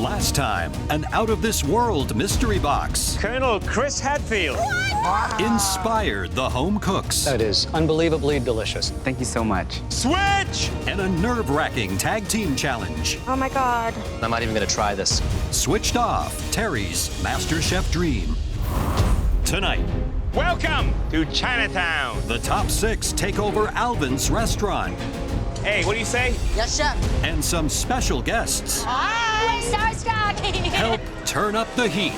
Last time, an out-of-this-world mystery box Colonel Chris Hadfield. inspired the home cooks. That is unbelievably delicious. Thank you so much. Switch! And a nerve-wracking tag team challenge. Oh my God. I'm not even gonna try this. Switched off Terry's MasterChef dream. Tonight, Welcome to Chinatown. the top 6 take over Alvin's restaurant. Hey, what do you say? Yes, chef. And some special guests Hi. Starstruck. help turn up the heat.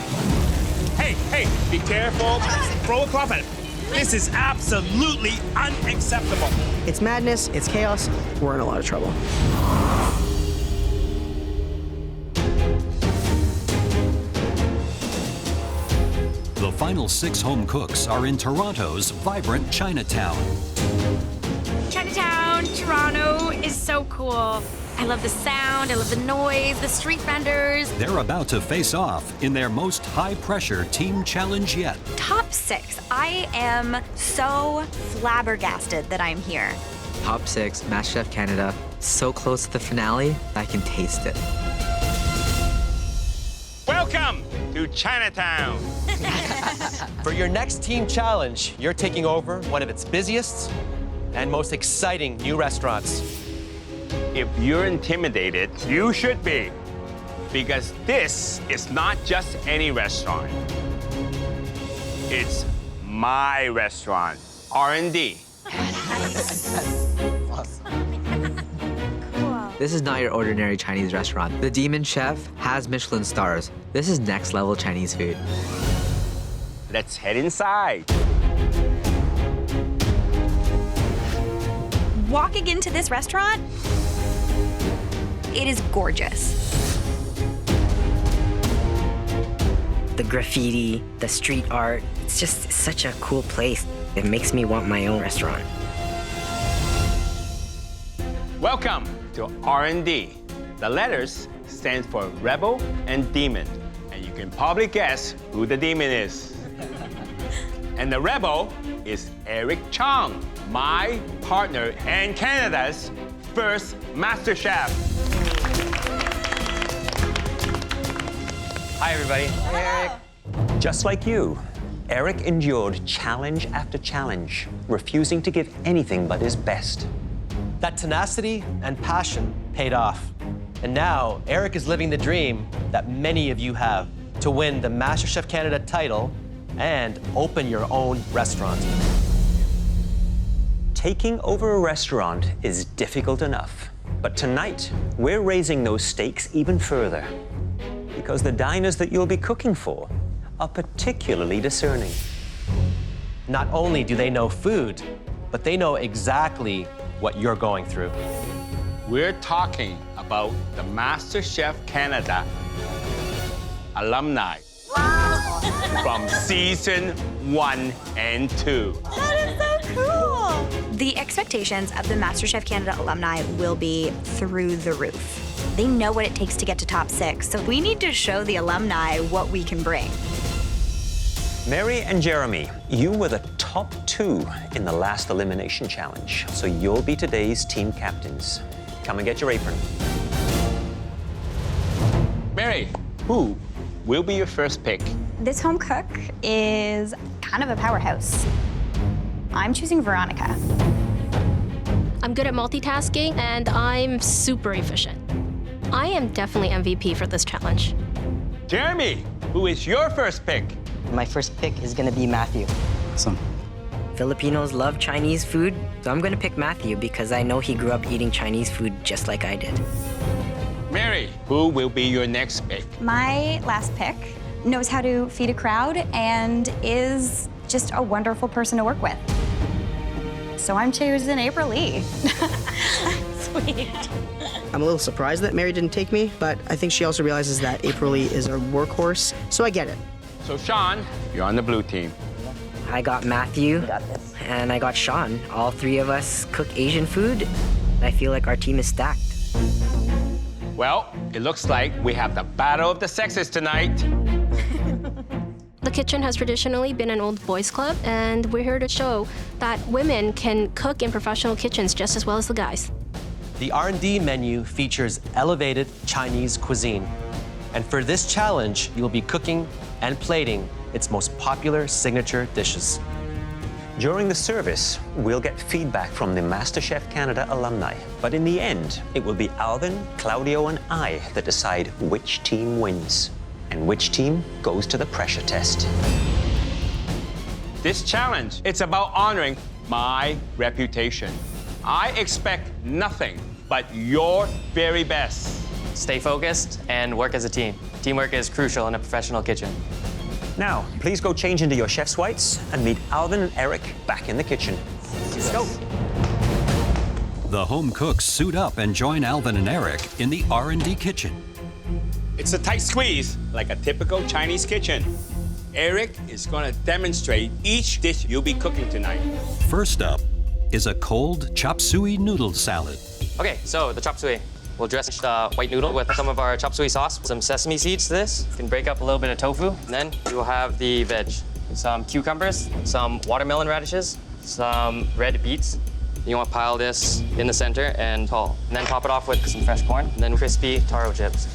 Hey, be careful. Throw a cloth at it. This is absolutely unacceptable. It's madness, it's chaos, we're in a lot of trouble. The final 6 home cooks are in Toronto's vibrant Chinatown. Chinatown, Toronto is so cool. I love the sound, I love the noise, the street vendors. They're about to face off in their most high-pressure team challenge yet. Top 6. I am so flabbergasted that I'm here. Top 6, MasterChef Canada. So close to the finale, I can taste it. Welcome to Chinatown. For your next team challenge, you're taking over one of its busiest and most exciting new restaurants. If you're intimidated, you should be. Because this is not just any restaurant. It's my restaurant, R&D. This is not your ordinary Chinese restaurant. The Demon Chef has Michelin stars. This is next level Chinese food. Let's head inside. Walking into this restaurant, it is gorgeous. The graffiti, the street art, it's just such a cool place. It makes me want my own restaurant. Welcome to R&D. The letters stand for Rebel and Demon. And you can probably guess who the demon is. And the Rebel is Eric Chong, my partner and Canada's first MasterChef. Hi, everybody. Eric. Just like you, Eric endured challenge after challenge, refusing to give anything but his best. That tenacity and passion paid off. And now, Eric is living the dream that many of you have, to win the MasterChef Canada title and open your own restaurant. Taking over a restaurant is difficult enough, but tonight, we're raising those stakes even further. Because the diners that you'll be cooking for are particularly discerning. Not only do they know food, but they know exactly what you're going through. We're talking about the MasterChef Canada Alumni. From season 1 and 2. That is so cool. The expectations of the MasterChef Canada alumni will be through the roof. They know what it takes to get to top 6, so we need to show the alumni what we can bring. Mary and Jeremy, you were the top 2 in the last Elimination Challenge, so you'll be today's team captains. Come and get your apron. Mary, who will be your first pick? This home cook is kind of a powerhouse. I'm choosing Veronica. I'm good at multitasking, and I'm super efficient. I am definitely MVP for this challenge. Jeremy, who is your first pick? My first pick is gonna be Matthew. Awesome. Filipinos love Chinese food, so I'm gonna pick Matthew because I know he grew up eating Chinese food just like I did. Mary, who will be your next pick? My last pick knows how to feed a crowd and is just a wonderful person to work with. So I'm choosing April Lee. Sweet. I'm a little surprised that Mary didn't take me, but I think she also realizes that April Lee is a workhorse, so I get it. So Sean, you're on the blue team. I got Matthew, and I got Sean. All 3 of us cook Asian food. I feel like our team is stacked. Well, it looks like we have the battle of the sexes tonight. The kitchen has traditionally been an old boys club, and we're here to show that women can cook in professional kitchens just as well as the guys. The R&D menu features elevated Chinese cuisine. And for this challenge, you'll be cooking and plating its most popular signature dishes. During the service, we'll get feedback from the MasterChef Canada alumni. But in the end, it will be Alvin, Claudio, and I that decide which team wins and which team goes to the pressure test. This challenge, it's about honoring my reputation. I expect nothing but your very best. Stay focused and work as a team. Teamwork is crucial in a professional kitchen. Now, please go change into your chef's whites and meet Alvin and Eric back in the kitchen. Let's go. The home cooks suit up and join Alvin and Eric in the R&D kitchen. It's a tight squeeze, like a typical Chinese kitchen. Eric is going to demonstrate each dish you'll be cooking tonight. First up is a cold chop suey noodle salad. Okay, so the chop suey. We'll dress the white noodle with some of our chop suey sauce, some sesame seeds to this. You can break up a little bit of tofu, and then you will have the veg. Some cucumbers, some watermelon radishes, some red beets. You want to pile this in the center and tall. And then top it off with some fresh corn, and then crispy taro chips.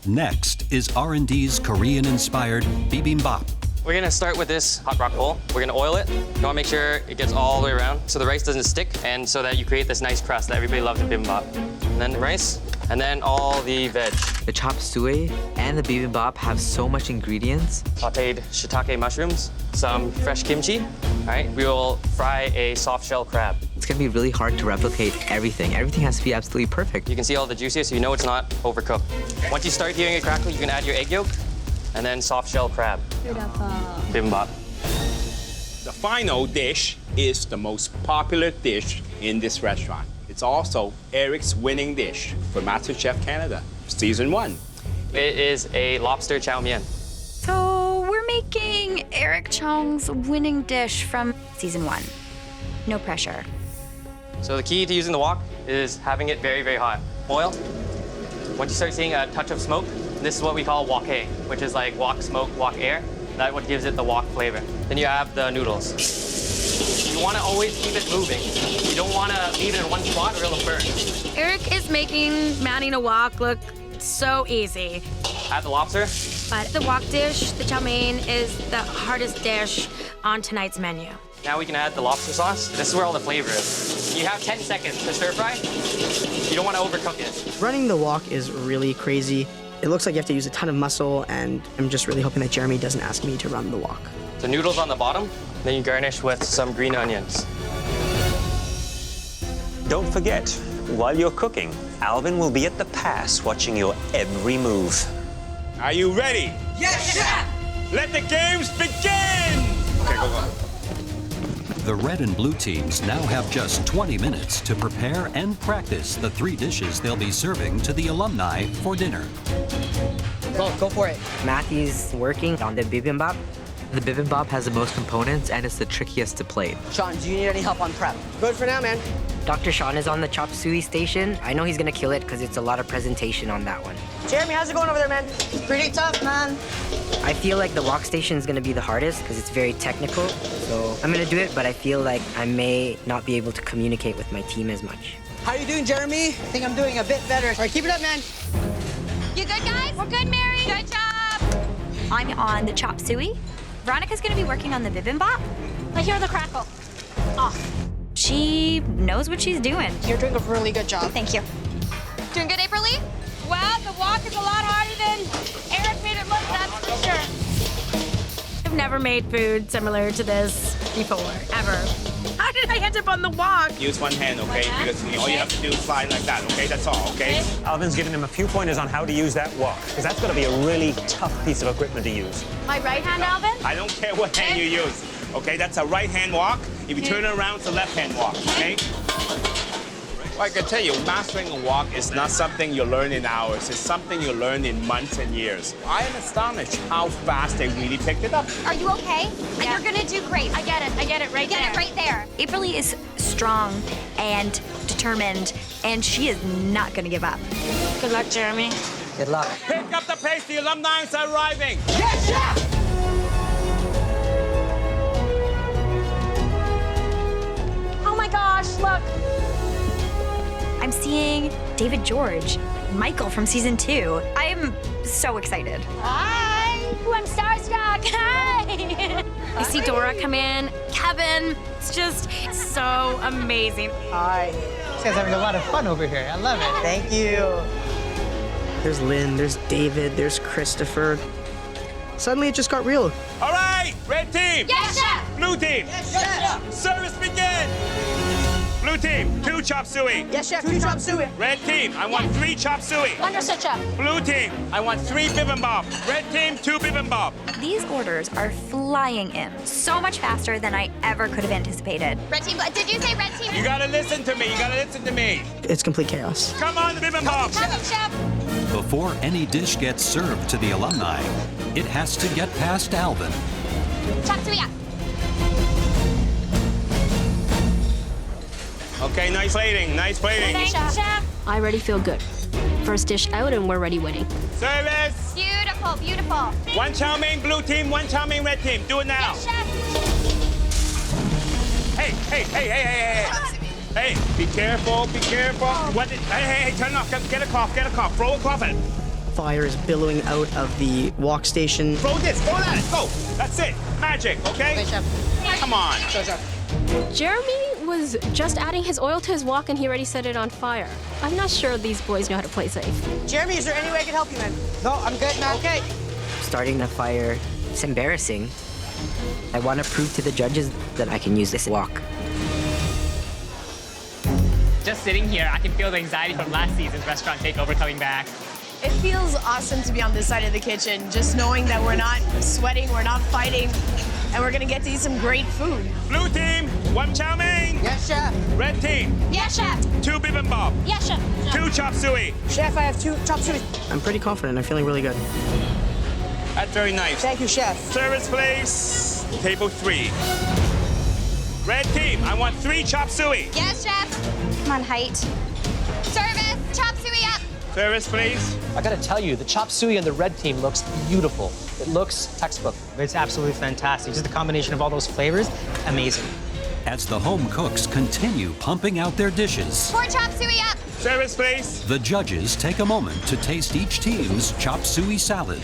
Next is R&D's Korean-inspired bibimbap. We're gonna start with this hot rock bowl. We're gonna oil it. You wanna make sure it gets all the way around so the rice doesn't stick and so that you create this nice crust that everybody loves in bibimbap. And then the rice, and then all the veg. The chop suey and the bibimbap have so much ingredients. Sauteed shiitake mushrooms, some fresh kimchi. All right, we will fry a soft shell crab. It's gonna be really hard to replicate everything. Everything has to be absolutely perfect. You can see all the juices, so you know it's not overcooked. Once you start hearing it crackle, you can add your egg yolk, and then soft shell crab. Bibimbap. The final dish is the most popular dish in this restaurant. It's also Eric's winning dish for MasterChef Canada, Season 1. It is a lobster chow mein. So we're making Eric Chong's winning dish from Season 1. No pressure. So the key to using the wok is having it very, very hot. Oil. Once you start seeing a touch of smoke, this is what we call wok-ae, which is like wok smoke, wok air. That's what gives it the wok flavor. Then you have the noodles. You want to always keep it moving. You don't want to leave it in one spot or it'll burn. Eric is making manning a wok look so easy. Add the lobster. But the wok dish, the chow mein, is the hardest dish on tonight's menu. Now we can add the lobster sauce. This is where all the flavor is. You have 10 seconds to stir fry. You don't want to overcook it. Running the wok is really crazy. It looks like you have to use a ton of muscle, and I'm just really hoping that Jeremy doesn't ask me to run the wok. The noodles on the bottom, then you garnish with some green onions. Don't forget, while you're cooking, Alvin will be at the pass watching your every move. Are you ready? Yes, chef! Let the games begin! Okay, go. The red and blue teams now have just 20 minutes to prepare and practice the 3 dishes they'll be serving to the alumni for dinner. Go for it. Matthew's working on the bibimbap. The bibimbap has the most components and it's the trickiest to plate. Sean, do you need any help on prep? Good for now, man. Dr. Sean is on the chop suey station. I know he's gonna kill it because it's a lot of presentation on that one. Jeremy, how's it going over there, man? Pretty tough, man. I feel like the wok station is gonna be the hardest because it's very technical. So I'm gonna do it, but I feel like I may not be able to communicate with my team as much. How you doing, Jeremy? I think I'm doing a bit better. All right, keep it up, man. You good, guys? We're good, Mary. Good job. I'm on the chop suey. Veronica's gonna be working on the bibimbap. I hear the crackle. Oh, she knows what she's doing. You're doing a really good job. Thank you. Doing good, April Lee? Well, the walk is a lot harder than Eric made it look, that's for sure. I've never made food similar to this before, ever. How did I end up on the wok? Use one hand, okay? Because all you have to do is slide like that, okay? That's all, okay? Alvin's giving him a few pointers on how to use that wok, because that's going to be a really tough piece of equipment to use. My right hand, Alvin? I don't care what hand you use, okay? That's a right-hand walk. If you turn it around, it's a left-hand walk, okay? Well, I can tell you, mastering a wok is not something you learn in hours. It's something you learn in months and years. I am astonished how fast they really picked it up. Are you okay? Yeah. You're gonna do great. I get it right there. Get it right there. April Lee is strong and determined, and she is not gonna give up. Good luck, Jeremy. Good luck. Pick up the pace, the alumni are arriving. Yes, chef! Oh my gosh, look. I'm seeing David George Michael from season 2. I am so excited. Hi. Ooh, I'm starstruck. Hi. I see Dora come in, Kevin. It's just so amazing. Hi. This guy's having a lot of fun over here. I love it. Thank you. There's Lynn, there's David, there's Christopher. Suddenly it just got real. All right, red team. Yes, chef. Blue team. Yes, chef. Service begin. Blue team, 2 chop suey. Yes, chef, 2 chop suey. Red team, I want 3 chop suey. Understood, chef. Blue team, I want 3 bibimbap. Red team, 2 bibimbap. These orders are flying in so much faster than I ever could have anticipated. Red team, did you say red team? You gotta listen to me, you gotta listen to me. It's complete chaos. Come on, bibimbap. Coming, chef. Before any dish gets served to the alumni, it has to get past Alvin. Chop suey up. Okay, nice plating, nice plating. Thank you, chef. I already feel good. First dish out and we're already winning. Service. Beautiful, beautiful. 1 chow mein, blue team, 1 chow mein, red team. Do it now. Yes, chef. Hey, be careful, be careful. Hey, turn it off, get a cloth, throw a cloth at it. Fire is billowing out of the wok station. Throw this, throw that, go. That's it, magic, okay? Okay, chef. Come on. Sure, chef. Jeremy was just adding his oil to his wok and he already set it on fire. I'm not sure these boys know how to play safe. Jeremy, is there any way I can help you, man? No, I'm good, man. Okay. Starting the fire, it's embarrassing. I want to prove to the judges that I can use this wok. Just sitting here, I can feel the anxiety from last season's restaurant takeover coming back. It feels awesome to be on this side of the kitchen, just knowing that we're not sweating, we're not fighting, and we're gonna get to eat some great food. Blue team, 1 chow mein. Yes, chef. Red team, Yes, chef. 2 bibimbap. Yes, chef. 2 chop suey. Chef, I have 2 chop suey. I'm pretty confident. I'm feeling really good. That's very nice. Thank you, chef. Service, please. Table 3. Red team, I want 3 chop suey. Yes, chef. Come on, height. Service, chop suey up. Service, please. I gotta tell you, the chop suey on the red team looks beautiful. It looks textbook. It's absolutely fantastic. Just the combination of all those flavors, amazing. As the home cooks continue pumping out their dishes, 4 chop suey up. Service, please. the judges take a moment to taste each team's chop suey salad.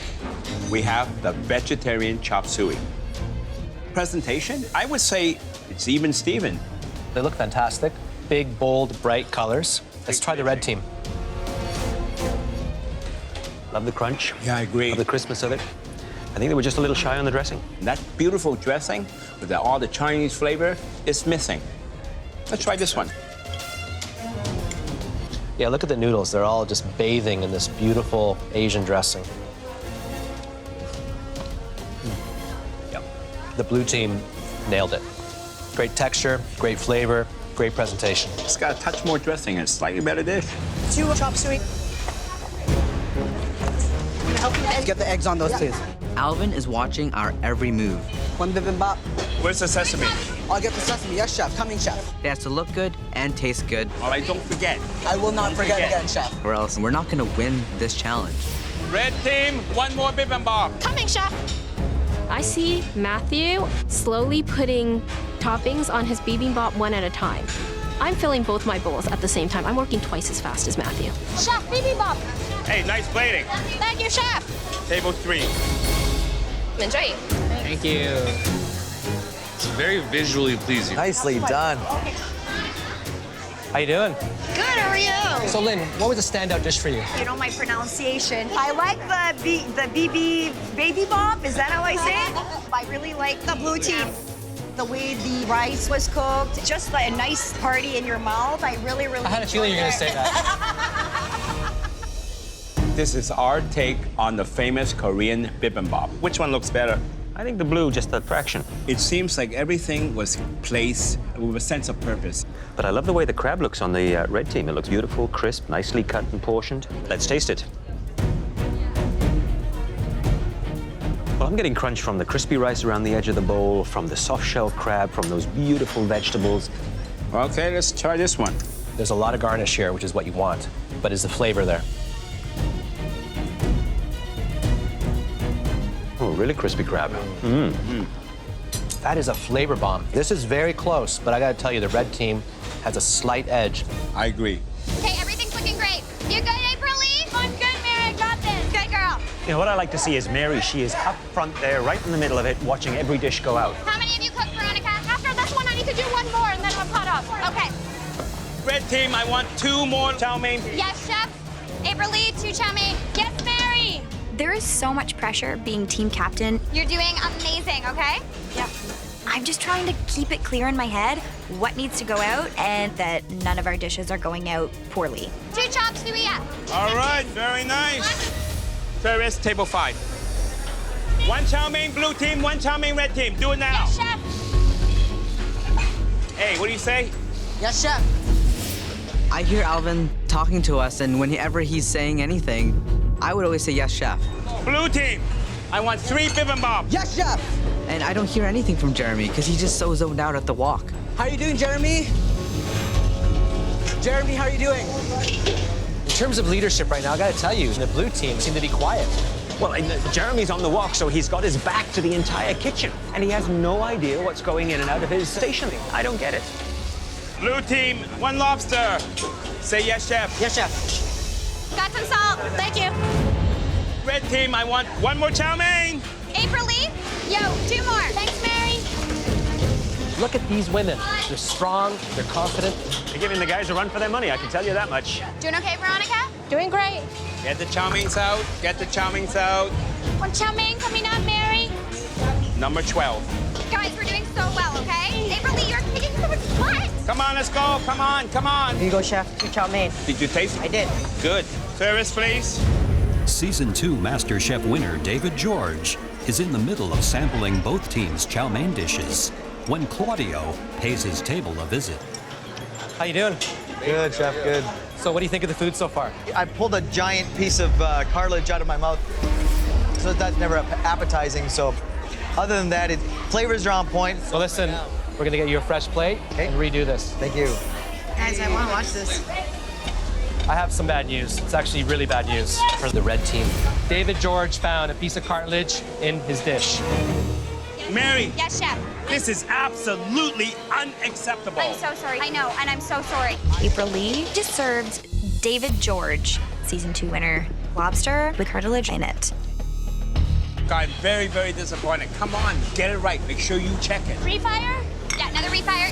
We have the vegetarian chop suey. Presentation, I would say it's even Steven. They look fantastic. Big, bold, bright colors. Let's try the red team. Love the crunch. Yeah, I agree. Love the crispness of it. I think they were just a little shy on the dressing. That beautiful dressing with all the Chinese flavor is missing. Let's try this one. Yeah, look at the noodles. They're all just bathing in this beautiful Asian dressing. Yep. The blue team nailed it. Great texture, great flavor, great presentation. It's got a touch more dressing and a slightly better dish. 2 chop suey. Get the eggs on those, please. Alvin is watching our every move. 1 bibimbap. Where's the sesame? I'll get the sesame. Yes, chef. Coming, chef. It has to look good and taste good, All right, don't forget. I will not forget again, chef. or else we're not gonna win this challenge. Red team, 1 more bibimbap. Coming, chef. I see Matthew slowly putting toppings on his bibimbap one at a time. I'm filling both my bowls at the same time. I'm working twice as fast as Matthew. Chef, bibimbap. Hey, nice plating. Thank you, chef. Table 3. Enjoy. Thank you. It's very visually pleasing. Nicely done. How you doing? Good, how are you? So, Lynn, what was a standout dish for you? You know my pronunciation. I like the BB baby bop. Is that how I say it? I really like the blue team. The way the rice was cooked, just like a nice party in your mouth. I really I had a feeling you were gonna say that. This is our take on the famous Korean bibimbap. Which one looks better? I think the blue, just a fraction. It seems like everything was placed with a sense of purpose. But I love the way the crab looks on the red team. It looks beautiful, crisp, nicely cut and portioned. Let's taste it. Well, I'm getting crunch from the crispy rice around the edge of the bowl, from the soft shell crab, from those beautiful vegetables. Okay, let's try this one. There's a lot of garnish here, which is what you want, but is the flavor there? Oh, really crispy crab. That is a flavor bomb. This is very close, but I gotta tell you, the red team has a slight edge. I agree. Okay, everything's looking great. You good, Aprile? You know, what I like to see is Mary. She is up front there, right in the middle of it, watching every dish go out. How many of you cooked, Veronica? After this one, I need to do one more, and then I'm caught up. Okay. Red team, I want 2 more chow mein. Yes, chef. April Lee, 2 chow mein. Yes, Mary. There is so much pressure being team captain. You're doing amazing, okay? Yeah. I'm just trying to keep it clear in my head what needs to go out and that none of our dishes are going out poorly. 2 chops, Suia. All right, very nice. Ferris, table 5. 1 chow mein, blue team, 1 chow mein, red team. Do it now. Yes, chef. Hey, what do you say? Yes, chef. I hear Alvin talking to us, and whenever he's saying anything, I would always say, yes, chef. Blue team, I want 3 bibimbap. Yes, chef. And I don't hear anything from Jeremy because he's just so zoned out at the wok. How are you doing, Jeremy? Jeremy, how are you doing? In terms of leadership right now, I gotta tell you, the blue team seem to be quiet. Well, Jeremy's on the wok, so he's got his back to the entire kitchen, and he has no idea what's going in and out of his station. I don't get it. Blue team, 1 lobster. Say yes, chef. Yes, chef. Got some salt. Thank you. Red team, I want 1 more chow mein. April Lee. Yo, 2 more. Thanks, Mary. Look at these women. They're strong, they're confident. They're giving the guys a run for their money, I can tell you that much. Doing okay, Veronica? Doing great. Get the chow meins out. Get the chow meins out. 1 chow mein coming up, Mary. Number 12. Guys, we're doing so well, okay? April Lee, you're kicking so much butt. Come on, let's go. Come on, come on. Here you go, chef. 2 chow mein. Did you taste it? I did. Good. Ferris, please. Season 2 MasterChef winner David George is in the middle of sampling both teams' chow mein dishes when Claudio pays his table a visit. How you doing? Good, chef, good. So what do you think of the food so far? I pulled a giant piece of cartilage out of my mouth, so that's never appetizing. So other than that, flavors are on point. So listen, we're gonna get you a fresh plate and redo this. Thank you. Guys, I want to watch this. I have some bad news. It's actually really bad news for the red team. David George found a piece of cartilage in his dish. Mary. Yes, chef. This is absolutely unacceptable. I'm so sorry. I know, and I'm so sorry. April Lee just served David George, season 2 winner, lobster with cartilage in it. I'm very, very disappointed. Come on, get it right. Make sure you check it. Refire? Yeah, another refire.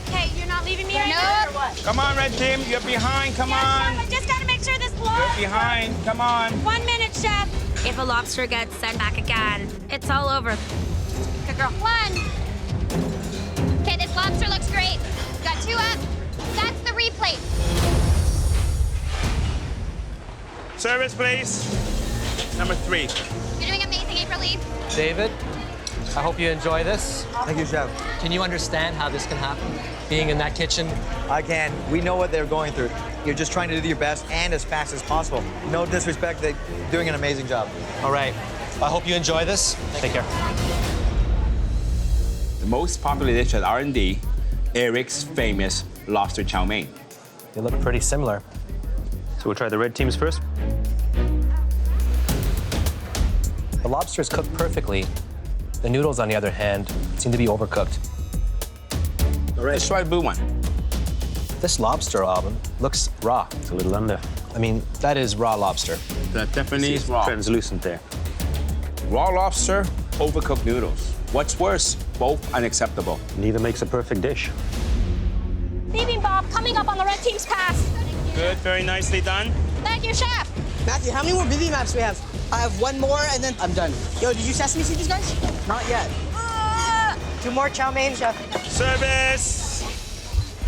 Okay, you're not leaving me right now? Come on, red team. You're behind. Come on. Chef, I just gotta make sure this blows. You're behind. Come on. 1 minute, chef. If a lobster gets sent back again, it's all over. Good girl. 1. Okay, this lobster looks great. Got 2 up. That's the replate. Service, please. Number 3. You're doing amazing, April Lee. David, I hope you enjoy this. Thank you, chef. Can you understand how this can happen? Being in that kitchen? I can. We know what they're going through. You're just trying to do your best and as fast as possible. No disrespect, they're doing an amazing job. All right. I hope you enjoy this. Take care. The most popular dish at R&D, Eric's famous lobster chow mein. They look pretty similar. So we'll try the red teams first. The lobster is cooked perfectly. The noodles, on the other hand, seem to be overcooked. All right. Let's try the blue one. This lobster, Alvin, looks raw. It's a little under. I mean, that is raw lobster. That definitely is raw. Translucent there. Raw lobster, overcooked noodles. What's worse? Both unacceptable. Neither makes a perfect dish. Bibimbap coming up on the red team's pass. Good, very nicely done. Thank you, chef. Matthew, how many more bibimbaps do we have? I have 1 more, and then I'm done. Yo, did you sesame seed these guys? Not yet. 2 more chow mein, chef. Service!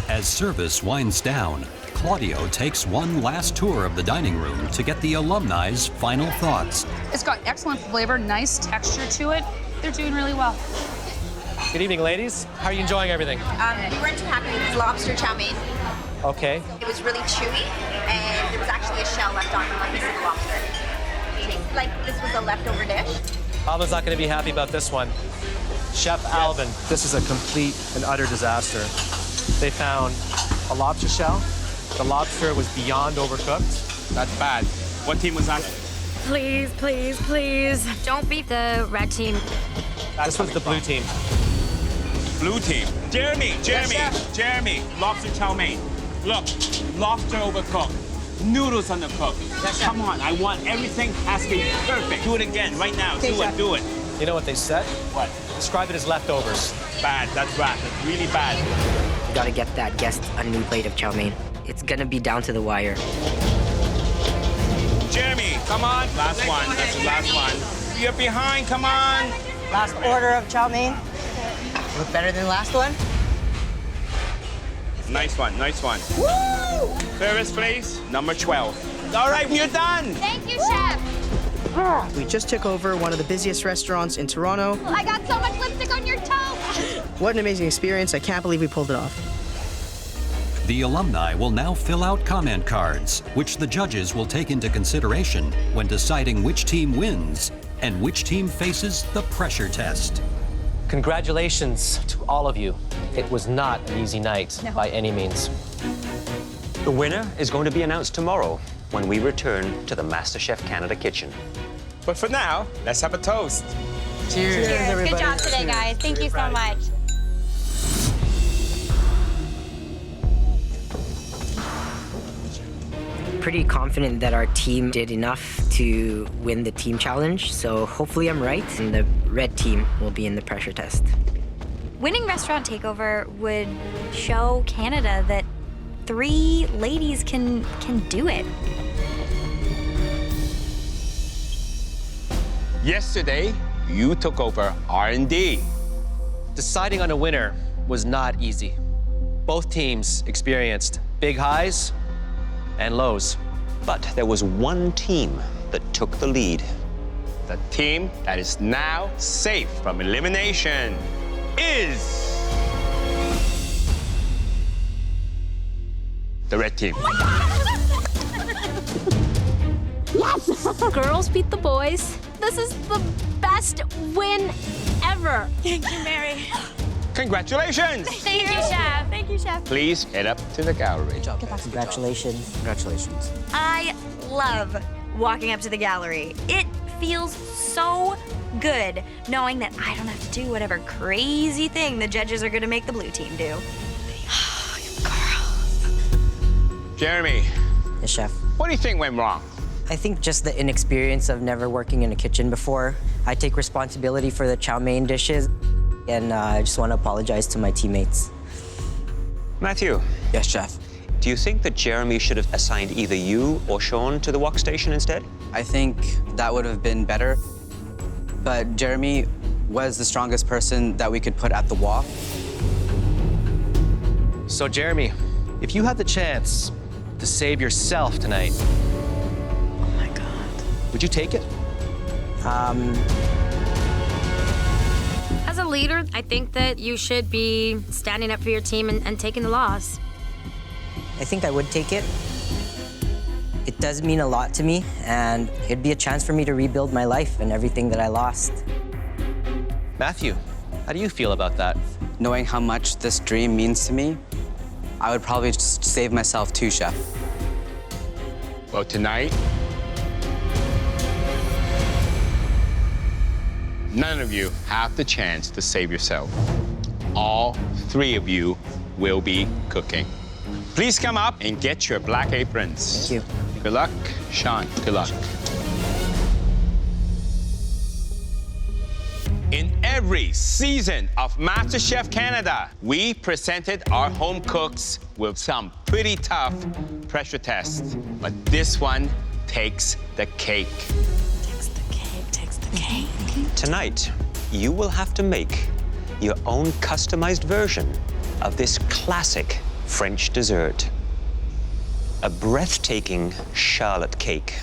As service winds down, Claudio takes one last tour of the dining room to get the alumni's final thoughts. It's got excellent flavor, nice texture to it. They're doing really well. Good evening, ladies. How are you enjoying everything? We weren't too happy with this lobster chow mein. Okay. It was really chewy, and there was actually a shell left on one piece of the lobster. It tasted like this was a leftover dish. Alvin's not going to be happy about this one. Chef Alvin, this is a complete and utter disaster. They found a lobster shell. The lobster was beyond overcooked. That's bad. What team was that? Please, please, please. Don't beat the red team. This was the blue team. Blue team. Jeremy, Yes, chef. Jeremy, lobster chow mein. Look, lobster overcooked. noodles undercooked. Come on, I want everything has to be perfect. Do it again, right now. Do it. You know what they said? What? Describe it as leftovers. Bad, that's bad. That's really bad. We gotta get that guest a new plate of chow mein. It's gonna be down to the wire. Jeremy, come on. Last one, that's the last one. You're behind, come on. Last order of chow mein. Look better than the last one? Nice one, nice one. Woo! Service, please. Number 12. All right, you're done. Thank you, Chef. We just took over one of the busiest restaurants in Toronto. I got so much lipstick on your toe. What an amazing experience. I can't believe we pulled it off. The alumni will now fill out comment cards, which the judges will take into consideration when deciding which team wins and which team faces the pressure test. Congratulations to all of you. It was not an easy night by any means. The winner is going to be announced tomorrow when we return to the MasterChef Canada kitchen. But for now, let's have a toast. Cheers, everybody. Good job today, guys. Thank you so much. Pretty confident that our team did enough to win the team challenge, so hopefully I'm right, and the red team will be in the pressure test. Winning Restaurant Takeover would show Canada that 3 ladies can do it. Yesterday, you took over R&D. Deciding on a winner was not easy. Both teams experienced big highs and lows. But there was one team that took the lead. The team that is now safe from elimination is the red team. Yes! Girls beat the boys. This is the best win ever. Thank you, Mary. Congratulations! Thank you, Chef. Thank you, Chef. Please head up to the gallery. Good job. Congratulations. Congratulations. I love walking up to the gallery. It feels so good knowing that I don't have to do whatever crazy thing the judges are going to make the blue team do. Jeremy, Yes, Chef. what do you think went wrong? I think just the inexperience of never working in a kitchen before. I take responsibility for the chow mein dishes, and I just want to apologize to my teammates. Matthew. Yes, Chef. Do you think that Jeremy should have assigned either you or Sean to the wok station instead? I think that would have been better, but Jeremy was the strongest person that we could put at the wok. So, Jeremy, if you had the chance to save yourself tonight, Oh my God. would you take it? As a leader, I think that you should be standing up for your team and taking the loss. I think I would take it. It does mean a lot to me, and it'd be a chance for me to rebuild my life and everything that I lost. Matthew, how do you feel about that? Knowing how much this dream means to me, I would probably just save myself too, Chef. Well, tonight, none of you have the chance to save yourself. All 3 of you will be cooking. Please come up and get your black aprons. Thank you. Good luck, Sean. Good luck. In every season of MasterChef Canada, we presented our home cooks with some pretty tough pressure tests. But this one takes the cake. Takes the cake. Tonight, you will have to make your own customized version of this classic French dessert. A breathtaking charlotte cake.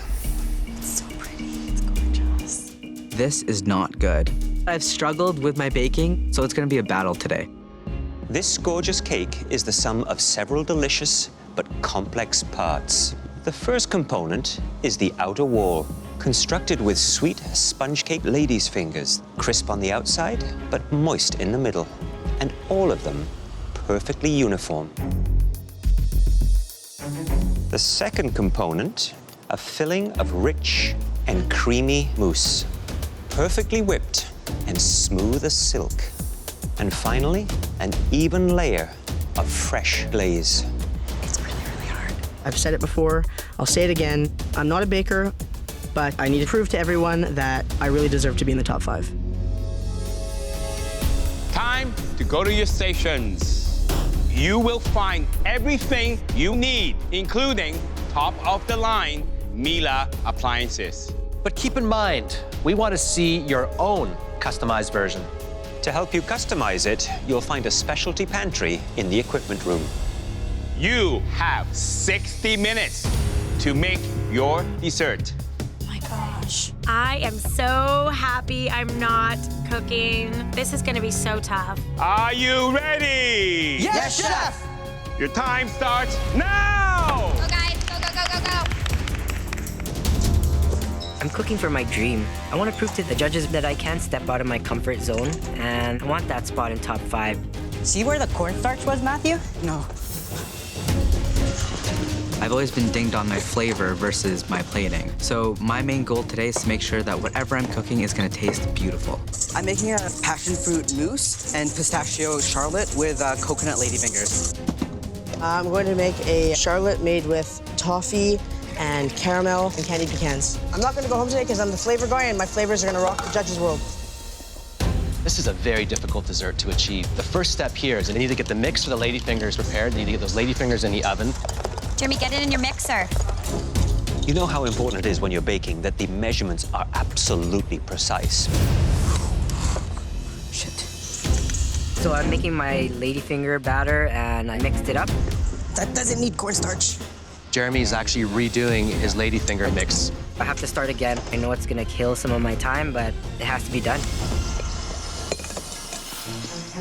It's so pretty. It's gorgeous. This is not good. I've struggled with my baking, so it's gonna be a battle today. This gorgeous cake is the sum of several delicious but complex parts. The first component is the outer wall, constructed with sweet sponge cake lady's fingers, crisp on the outside but moist in the middle, and all of them perfectly uniform. The second component, a filling of rich and creamy mousse, perfectly whipped and smooth as silk. And finally, an even layer of fresh glaze. It's really, really hard. I've said it before, I'll say it again. I'm not a baker, but I need to prove to everyone that I really deserve to be in the top 5. Time to go to your stations. You will find everything you need, including top-of-the-line Miele appliances. But keep in mind, we want to see your own customized version. To help you customize it, you'll find a specialty pantry in the equipment room. You have 60 minutes to make your dessert. My gosh. I am so happy I'm not cooking. This is gonna be so tough. Are you ready? Yes, Chef! Your time starts now! Go, guys. Go, go, go, go, go. I'm cooking for my dream. I want to prove to the judges that I can step out of my comfort zone, and I want that spot in top 5. See where the cornstarch was, Matthew? No. I've always been dinged on my flavor versus my plating. So my main goal today is to make sure that whatever I'm cooking is gonna taste beautiful. I'm making a passion fruit mousse and pistachio charlotte with coconut ladyfingers. I'm going to make a charlotte made with toffee and caramel and candied pecans. I'm not gonna go home today because I'm the flavor guy and my flavors are gonna rock the judges' world. This is a very difficult dessert to achieve. The first step here is they need to get the mix for the ladyfingers prepared. They need to get those ladyfingers in the oven. Jeremy, get it in your mixer. You know how important it is when you're baking that the measurements are absolutely precise. Shit. So I'm making my ladyfinger batter, and I mixed it up. That doesn't need cornstarch. Jeremy's actually redoing his ladyfinger mix. I have to start again. I know it's gonna kill some of my time, but it has to be done.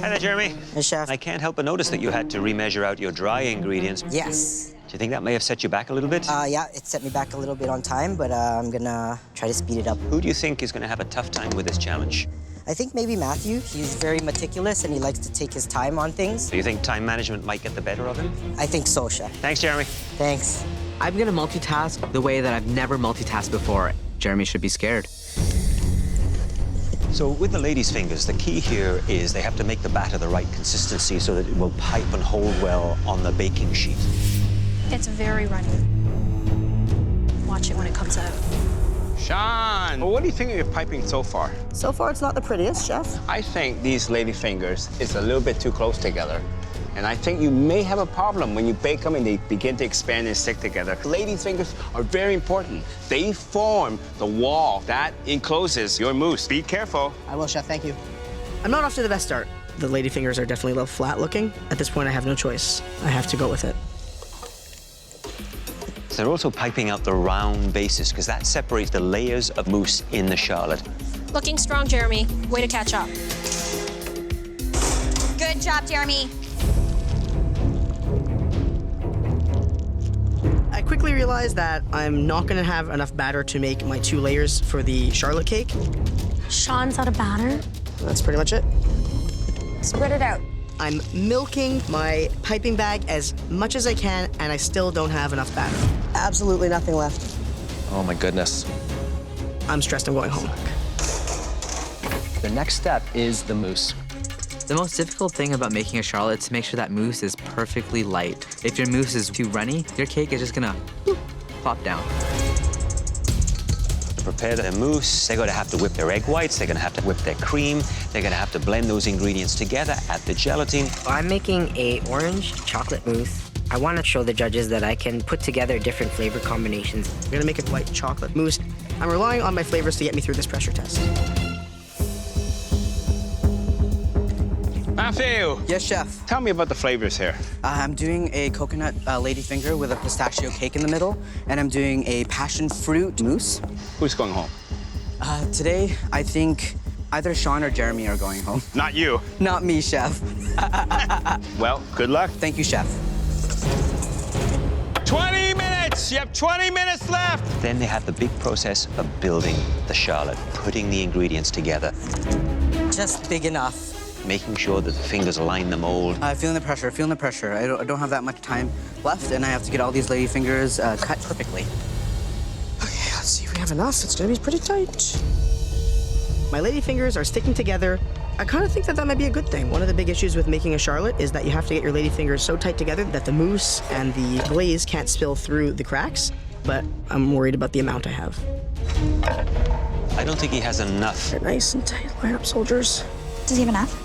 Hi there, Jeremy. Hey, Chef. I can't help but notice that you had to remeasure out your dry ingredients. Yes. Do you think that may have set you back a little bit? Yeah, it set me back a little bit on time, but I'm gonna try to speed it up. Who do you think is going to have a tough time with this challenge? I think maybe Matthew. He's very meticulous and he likes to take his time on things. Do you think time management might get the better of him? I think so, Chef. Thanks, Jeremy. Thanks. I'm gonna multitask the way that I've never multitasked before. Jeremy should be scared. So with the ladies' fingers, the key here is they have to make the batter the right consistency so that it will pipe and hold well on the baking sheet. It's very runny. Watch it when it comes out. Sean, what do you think of your piping so far? So far, it's not the prettiest, Chef. I think these lady fingers is a little bit too close together. And I think you may have a problem when you bake them and they begin to expand and stick together. Ladies' fingers are very important. They form the wall that encloses your mousse. Be careful. I will, Chef. Thank you. I'm not off to the best start. The lady fingers are definitely a little flat looking. At this point, I have no choice. I have to go with it. So they're also piping out the round bases because that separates the layers of mousse in the charlotte. Looking strong, Jeremy. Way to catch up. Good job, Jeremy. I quickly realized that I'm not gonna have enough batter to make my 2 layers for the charlotte cake. Sean's out of batter. That's pretty much it. Spread it out. I'm milking my piping bag as much as I can, and I still don't have enough batter. Absolutely nothing left. Oh my goodness. I'm stressed. I'm going home. The next step is the mousse. The most difficult thing about making a charlotte is to make sure that mousse is perfectly light. If your mousse is too runny, your cake is just gonna plop down. To prepare their mousse, they're going to have to whip their egg whites, they're going to have to whip their cream, they're going to have to blend those ingredients together, add the gelatin. I'm making a orange chocolate mousse. I want to show the judges that I can put together different flavor combinations. I'm gonna make a white chocolate mousse. I'm relying on my flavors to get me through this pressure test. Matthew. Yes, Chef. Tell me about the flavors here. I'm doing a coconut ladyfinger with a pistachio cake in the middle, and I'm doing a passion fruit mousse. Who's going home? Today, I think either Sean or Jeremy are going home. Not you. Not me, Chef. Well, good luck. Thank you, Chef. 20 minutes! You have 20 minutes left! Then they have the big process of building the charlotte, putting the ingredients together. Just big enough. Making sure that the fingers align the mold. Feeling the pressure, feeling the pressure. I don't have that much time left, and I have to get all these lady fingers cut perfectly. Okay, let's see if we have enough. It's gonna be pretty tight. My lady fingers are sticking together I kind of think that that might be a good thing. One of the big issues with making a charlotte is that you have to get your ladyfingers so tight together that the mousse and the glaze can't spill through the cracks, but I'm worried about the amount I have. I don't think he has enough. They're nice and tight. Line up, soldiers. Does he have enough?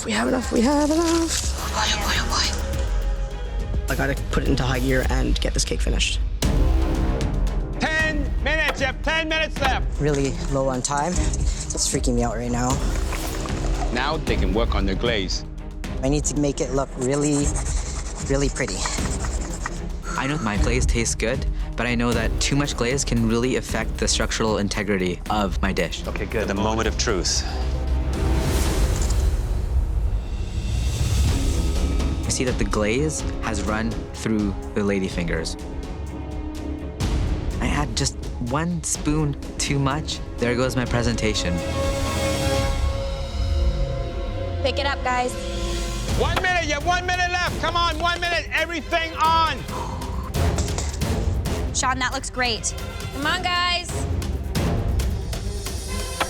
We have enough. Oh boy. I gotta put it into high gear and get this cake finished. 10 minutes, you have 10 minutes left. Really low on time. It's freaking me out right now. Now they can work on the glaze. I need to make it look really, really pretty. I know my glaze tastes good, but I know that too much glaze can really affect the structural integrity of my dish. Okay, good. The moment of truth. I see that the glaze has run through the ladyfingers. I had just 1 spoon too much. There goes my presentation. Pick it up, guys. 1 minute, you have 1 minute left. Come on, 1 minute, everything on. Sean, that looks great. Come on, guys.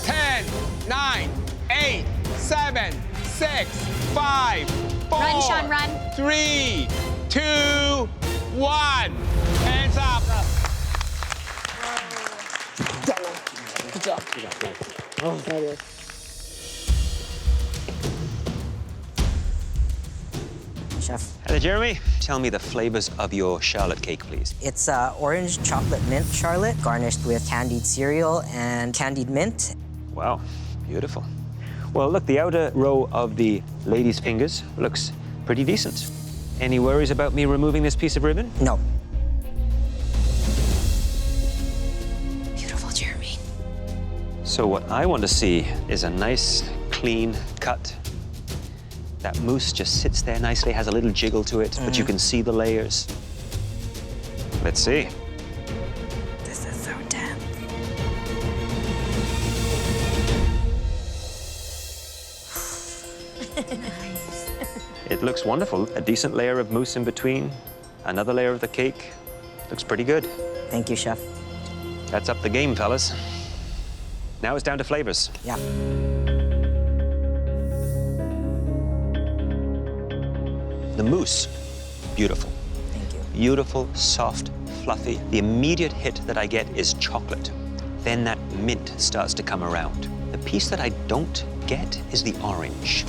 10, 9, 8, 7, 6, 5, 4, Run, Sean, run. 3, 2, 1. Hands up. Good job. Oh, that is. Chef. Hello, Jeremy. Tell me the flavors of your charlotte cake, please. It's orange chocolate mint charlotte, garnished with candied cereal and candied mint. Wow, beautiful. Well, look, the outer row of the lady's fingers looks pretty decent. Any worries about me removing this piece of ribbon? No. Beautiful, Jeremy. So what I want to see is a nice, clean cut. That mousse just sits there nicely, has a little jiggle to it, but you can see the layers. Let's see. This is so dense. It looks wonderful. A decent layer of mousse in between, another layer of the cake. Looks pretty good. Thank you, Chef. That's up the game, fellas. Now it's down to flavors. Yeah. The mousse, beautiful. Thank you. Beautiful, soft, fluffy. The immediate hit that I get is chocolate. Then that mint starts to come around. The piece that I don't get is the orange.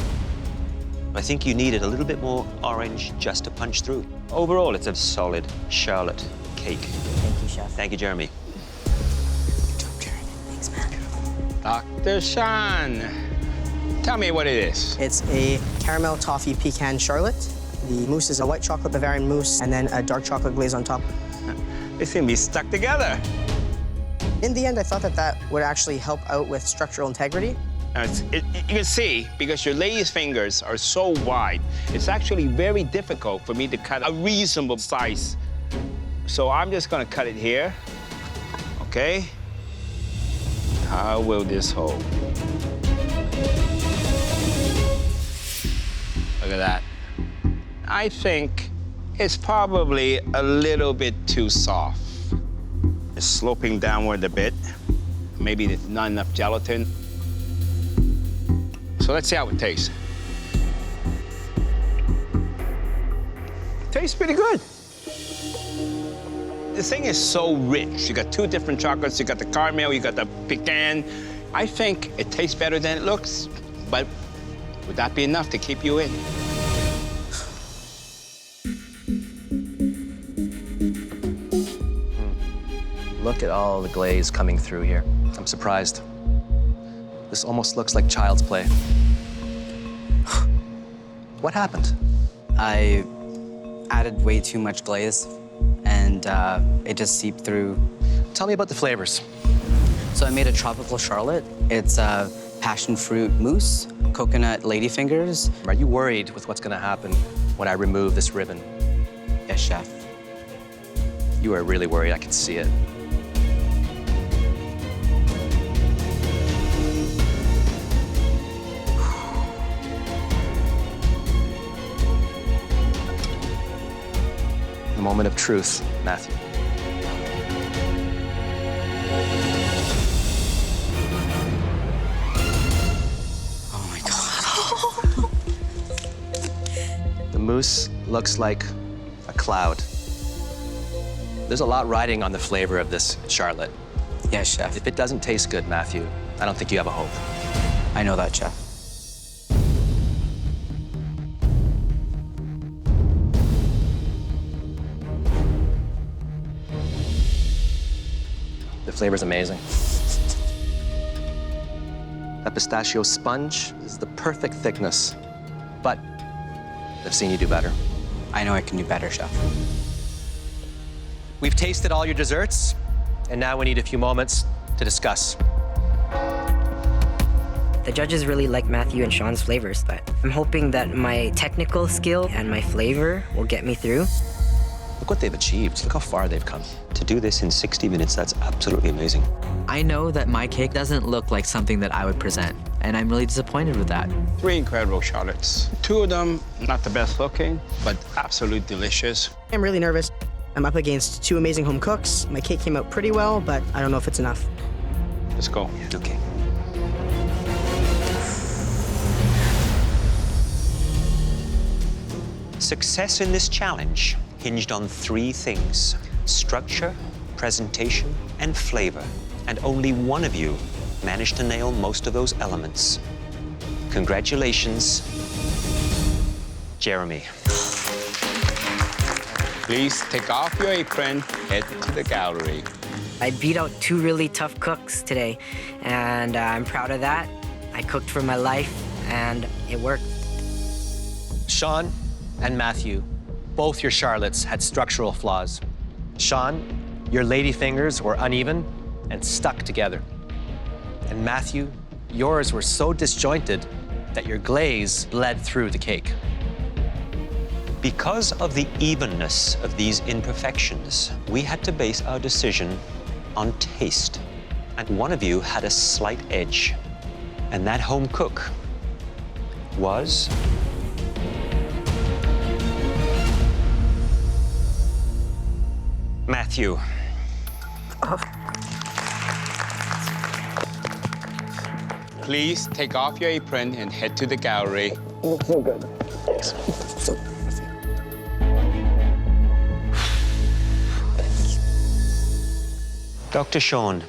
I think you needed a little bit more orange just to punch through. Overall, it's a solid charlotte cake. Thank you, Chef. Thank you, Jeremy. Good job, Jeremy. Thanks, man. Dr. Sean, tell me what it is. It's a caramel toffee pecan charlotte. The mousse is a white chocolate Bavarian mousse and then a dark chocolate glaze on top. They seem to be stuck together. In the end, I thought that that would actually help out with structural integrity. You can see, because your lady's fingers are so wide, it's actually very difficult for me to cut a reasonable size. So I'm just gonna cut it here, okay? How will this hold? Look at that. I think it's probably a little bit too soft. It's sloping downward a bit. Maybe there's not enough gelatin. So let's see how it tastes. Tastes pretty good. The thing is so rich. You got 2 different chocolates. You got the caramel, you got the pecan. I think it tastes better than it looks, but would that be enough to keep you in? Look at all the glaze coming through here. I'm surprised. This almost looks like child's play. What happened? I added way too much glaze, and it just seeped through. Tell me about the flavors. So I made a tropical charlotte. It's passion fruit mousse, coconut ladyfingers. Are you worried with what's gonna happen when I remove this ribbon? Yes, chef. You are really worried, I can see it. The moment of truth, Matthew. mousse looks like a cloud. There's a lot riding on the flavor of this charlotte. Yes, chef. If it doesn't taste good, Matthew, I don't think you have a hope. I know that, chef. The flavor's amazing. That pistachio sponge is the perfect thickness, but I've seen you do better. I know I can do better, chef. We've tasted all your desserts, and now we need a few moments to discuss. The judges really like Matthew and Sean's flavors, but I'm hoping that my technical skill and my flavor will get me through. Look what they've achieved. Look how far they've come. To do this in 60 minutes, that's absolutely amazing. I know that my cake doesn't look like something that I would present, and I'm really disappointed with that. 3 incredible charlottes. 2 of them, not the best looking, but absolutely delicious. I'm really nervous. I'm up against 2 amazing home cooks. My cake came out pretty well, but I don't know if it's enough. Let's go. Okay. Success in this challenge hinged on 3 things: structure, presentation, and flavor. And only one of you managed to nail most of those elements. Congratulations, Jeremy. Please take off your apron, head to the gallery. I beat out 2 really tough cooks today, and I'm proud of that. I cooked for my life, and it worked. Sean and Matthew, both your charlottes had structural flaws. Sean, your lady fingers were uneven and stuck together. And Matthew, yours were so disjointed that your glaze bled through the cake. Because of the evenness of these imperfections, we had to base our decision on taste. And one of you had a slight edge. And that home cook was... Matthew. Please take off your apron and head to the gallery. You look so good. Thanks. Dr. Sean,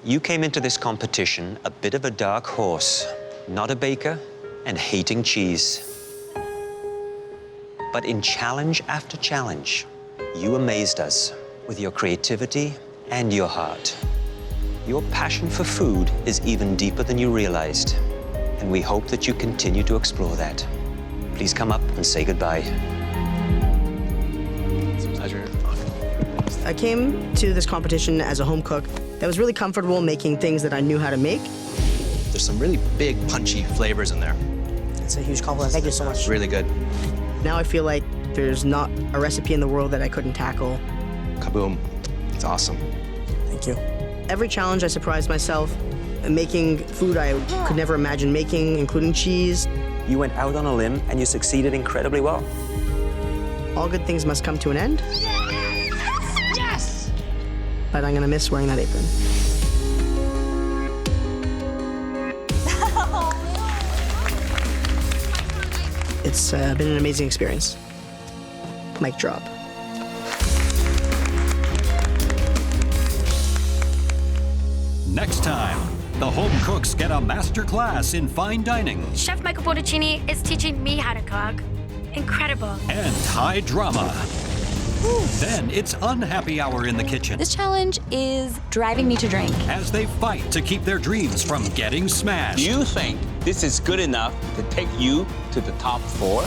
you came into this competition a bit of a dark horse, not a baker, and hating cheese. But in challenge after challenge, you amazed us with your creativity and your heart. Your passion for food is even deeper than you realized, and we hope that you continue to explore that. Please come up and say goodbye. It's a pleasure. I came to this competition as a home cook that was really comfortable making things that I knew how to make. There's some really big, punchy flavors in there. It's a huge compliment. Thank you so much. Really good. Now I feel like there's not a recipe in the world that I couldn't tackle. Kaboom. It's awesome. Thank you. Every challenge I surprised myself, making food I could never imagine making, including cheese. You went out on a limb and you succeeded incredibly well. All good things must come to an end. Yes! But I'm gonna miss wearing that apron. It's been an amazing experience. Mic drop. Next time, the home cooks get a master class in fine dining Chef Michael Bonacini is teaching me how to cook. Incredible. and high drama. Then it's unhappy hour in the kitchen This challenge is driving me to drink. as they fight to keep their dreams from getting smashed. Do you think this is good enough to take you to the top 4?